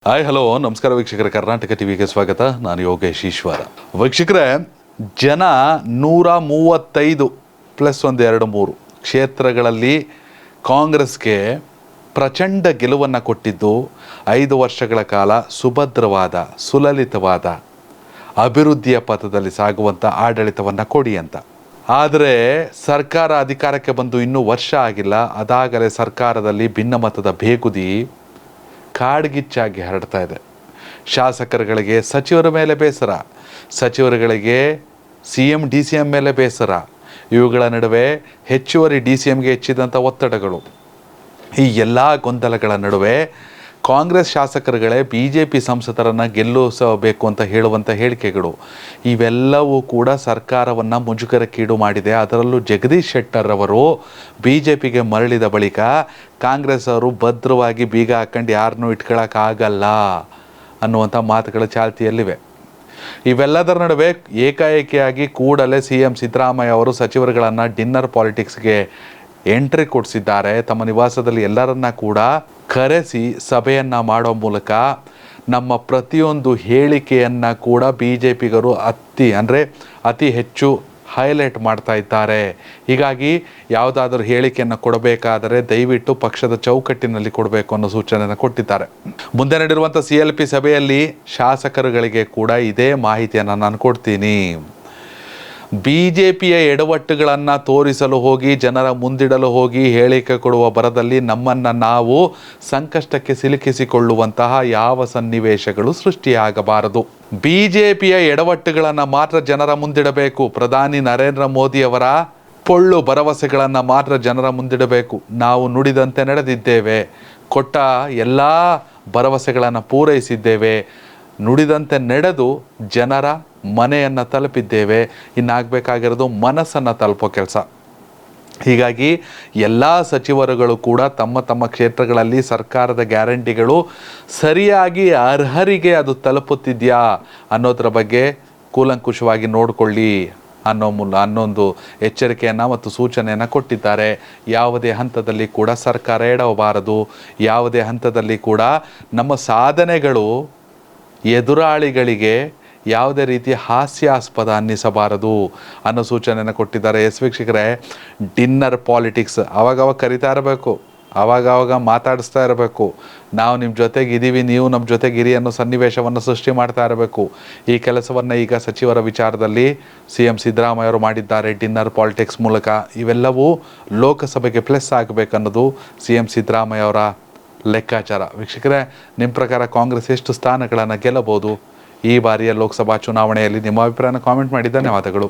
Hi hello ನಮಸ್ಕಾರ ವೀಕ್ಷಕರೇ, ಕರ್ನಾಟಕ ಟಿವಿಗೆ ಸ್ವಾಗತ. ನಾನು ಯೋಗೇಶ್ ಈಶ್ವರ. ವೀಕ್ಷಕರೇ, ಜನ 135 ಪ್ಲಸ್ 1-2-3 ಕ್ಷೇತ್ರಗಳಲ್ಲಿ ಕಾಂಗ್ರೆಸ್ಗೆ ಪ್ರಚಂಡ ಗೆಲುವನ್ನು ಕೊಟ್ಟಿದ್ದು 5 ವರ್ಷಗಳ ಕಾಲ ಸುಭದ್ರವಾದ ಸುಲಲಿತವಾದ ಅಭಿವೃದ್ಧಿಯ ಪಥದಲ್ಲಿ ಸಾಗುವಂಥ ಆಡಳಿತವನ್ನು ಕೊಡಿ ಅಂತ. ಆದರೆ ಸರ್ಕಾರ ಅಧಿಕಾರಕ್ಕೆ ಬಂದು ಇನ್ನೂ ವರ್ಷ ಆಗಿಲ್ಲ, ಅದಾಗಲೇ ಸರ್ಕಾರದಲ್ಲಿ ಭಿನ್ನಮತದ ಬೇಗುದಿ ಕಾಡ್ಗಿಚ್ಚಾಗಿ ಹರಡ್ತಾ ಇದೆ. ಶಾಸಕರುಗಳಿಗೆ ಸಚಿವರ ಮೇಲೆ ಬೇಸರ, ಸಚಿವರುಗಳಿಗೆ CM DCM ಮೇಲೆ ಬೇಸರ, ಇವುಗಳ ನಡುವೆ ಹೆಚ್ಚುವರಿ DCMಗೆ ಹೆಚ್ಚಿದಂಥ ಒತ್ತಡಗಳು. ಈ ಎಲ್ಲ ಗೊಂದಲಗಳ ನಡುವೆ ಕಾಂಗ್ರೆಸ್ ಶಾಸಕರುಗಳೇ BJP ಸಂಸದರನ್ನು ಗೆಲ್ಲಿಸಬೇಕು ಅಂತ ಹೇಳುವಂಥ ಹೇಳಿಕೆಗಳು ಇವೆಲ್ಲವೂ ಕೂಡ ಸರ್ಕಾರವನ್ನು ಮುಜುಗರಕ್ಕೀಡು ಮಾಡಿದೆ. ಅದರಲ್ಲೂ ಜಗದೀಶ್ ಶೆಟ್ಟರ್ ಅವರು BJPಗೆ ಮರಳಿದ ಬಳಿಕ ಕಾಂಗ್ರೆಸ್ ಅವರು ಭದ್ರವಾಗಿ ಬೀಗ ಹಾಕೊಂಡು ಯಾರನ್ನೂ ಇಟ್ಕೊಳ್ಳೋಕ್ಕಾಗಲ್ಲ ಅನ್ನುವಂಥ ಮಾತುಗಳು ಚಾಲ್ತಿಯಲ್ಲಿವೆ. ಇವೆಲ್ಲದರ ನಡುವೆ ಏಕಾಏಕಿಯಾಗಿ ಕೂಡಲೇ CM ಸಿದ್ದರಾಮಯ್ಯ ಅವರು ಸಚಿವರುಗಳನ್ನು ಡಿನ್ನರ್ ಪಾಲಿಟಿಕ್ಸ್ಗೆ ಎಂಟ್ರಿ ಕೊಡಿಸಿದ್ದಾರೆ. ತಮ್ಮ ನಿವಾಸದಲ್ಲಿ ಎಲ್ಲರನ್ನ ಕೂಡ ಕರೆಸಿ ಸಭೆಯನ್ನು ಮಾಡೋ ಮೂಲಕ ನಮ್ಮ ಪ್ರತಿಯೊಂದು ಹೇಳಿಕೆಯನ್ನು ಕೂಡ BJPಗರು ಅತಿ ಹೆಚ್ಚು ಹೈಲೈಟ್ ಮಾಡ್ತಾ ಇದ್ದಾರೆ. ಹೀಗಾಗಿ ಯಾವುದಾದ್ರೂ ಹೇಳಿಕೆಯನ್ನು ಕೊಡಬೇಕಾದರೆ ದಯವಿಟ್ಟು ಪಕ್ಷದ ಚೌಕಟ್ಟಿನಲ್ಲಿ ಕೊಡಬೇಕು ಅನ್ನೋ ಸೂಚನೆಯನ್ನು ಕೊಟ್ಟಿದ್ದಾರೆ. ಮುಂದೆ ನಡೆದಿರುವಂಥ CLP ಸಭೆಯಲ್ಲಿ ಶಾಸಕರುಗಳಿಗೆ ಕೂಡ ಇದೇ ಮಾಹಿತಿಯನ್ನು ನಾನು ಕೊಡ್ತೀನಿ. BJPಯ ಎಡವಟ್ಟುಗಳನ್ನು ತೋರಿಸಲು ಹೋಗಿ, ಜನರ ಮುಂದಿಡಲು ಹೋಗಿ ಹೇಳಿಕೆ ಕೊಡುವ ಬರದಲ್ಲಿ ನಮ್ಮನ್ನು ನಾವು ಸಂಕಷ್ಟಕ್ಕೆ ಸಿಲುಕಿಸಿಕೊಳ್ಳುವಂತಹ ಯಾವ ಸನ್ನಿವೇಶಗಳು ಸೃಷ್ಟಿಯಾಗಬಾರದು. BJPಯ ಎಡವಟ್ಟುಗಳನ್ನು ಮಾತ್ರ ಜನರ ಮುಂದಿಡಬೇಕು. ಪ್ರಧಾನಿ ನರೇಂದ್ರ ಮೋದಿಯವರ ಪೊಳ್ಳು ಭರವಸೆಗಳನ್ನು ಮಾತ್ರ ಜನರ ಮುಂದಿಡಬೇಕು. ನಾವು ನುಡಿದಂತೆ ನಡೆದಿದ್ದೇವೆ, ಕೊಟ್ಟ ಎಲ್ಲ ಭರವಸೆಗಳನ್ನು ಪೂರೈಸಿದ್ದೇವೆ, ನುಡಿದಂತೆ ನಡೆದು ಜನರ ಮನೆಯನ್ನು ತಲುಪಿದ್ದೇವೆ. ಇನ್ನಾಗಬೇಕಾಗಿರೋದು ಮನಸ್ಸನ್ನು ತಲುಪೋ ಕೆಲಸ. ಹೀಗಾಗಿ ಎಲ್ಲ ಸಚಿವರುಗಳು ಕೂಡ ತಮ್ಮ ತಮ್ಮ ಕ್ಷೇತ್ರಗಳಲ್ಲಿ ಸರ್ಕಾರದ ಗ್ಯಾರಂಟಿಗಳು ಸರಿಯಾಗಿ ಅರ್ಹರಿಗೆ ಅದು ತಲುಪುತ್ತಿದೆಯಾ ಅನ್ನೋದರ ಬಗ್ಗೆ ಕೂಲಂಕುಷವಾಗಿ ನೋಡಿಕೊಳ್ಳಿ ಅನ್ನೊಂದು ಎಚ್ಚರಿಕೆಯನ್ನು ಮತ್ತು ಸೂಚನೆಯನ್ನು ಕೊಟ್ಟಿದ್ದಾರೆ. ಯಾವುದೇ ಹಂತದಲ್ಲಿ ಕೂಡ ಸರ್ಕಾರ ಎಡವಬಾರದು, ಯಾವುದೇ ಹಂತದಲ್ಲಿ ಕೂಡ ನಮ್ಮ ಸಾಧನೆಗಳು ಎದುರಾಳಿಗಳಿಗೆ ಯಾವುದೇ ರೀತಿಯ ಹಾಸ್ಯಾಸ್ಪದ ಅನ್ನಿಸಬಾರದು ಅನ್ನೋ ಸೂಚನೆಯನ್ನು ಕೊಟ್ಟಿದ್ದಾರೆ. ವೀಕ್ಷಕರೇ, ಡಿನ್ನರ್ ಪಾಲಿಟಿಕ್ಸ್ ಅವಾಗವಾಗ ಕರಿತಾ ಇರಬೇಕು, ಅವಾಗವಾಗ ಮಾತಾಡಿಸ್ತಾ ಇರಬೇಕು. ನಾವು ನಿಮ್ಮ ಜೊತೆಗಿದ್ದೀವಿ, ನೀವು ನಮ್ಮ ಜೊತೆಗಿರಿ ಅನ್ನೋ ಸನ್ನಿವೇಶವನ್ನು ಸೃಷ್ಟಿ ಮಾಡ್ತಾ ಇರಬೇಕು. ಈ ಕೆಲಸವನ್ನು ಈಗ ಸಚಿವರ ವಿಚಾರದಲ್ಲಿ CM ಸಿದ್ದರಾಮಯ್ಯ ಅವರು ಮಾಡಿದ್ದಾರೆ ಡಿನ್ನರ್ ಪಾಲಿಟಿಕ್ಸ್ ಮೂಲಕ. ಇವೆಲ್ಲವೂ ಲೋಕಸಭೆಗೆ ಪ್ಲಸ್ ಆಗಬೇಕನ್ನೋದು CM ಸಿದ್ದರಾಮಯ್ಯ ಅವರ ಲೆಕ್ಕಾಚಾರ. ವೀಕ್ಷಕರೇ, ನಿಮ್ಮ ಪ್ರಕಾರ ಕಾಂಗ್ರೆಸ್ ಎಷ್ಟು ಸ್ಥಾನಗಳನ್ನು ಗೆಲ್ಲಬಹುದು ಈ ಬಾರಿಯ ಲೋಕಸಭಾ ಚುನಾವಣೆಯಲ್ಲಿ? ನಿಮ್ಮ ಅಭಿಪ್ರಾಯನ ಕಾಮೆಂಟ್ ಮಾಡಿ. ಧನ್ಯವಾದಗಳು.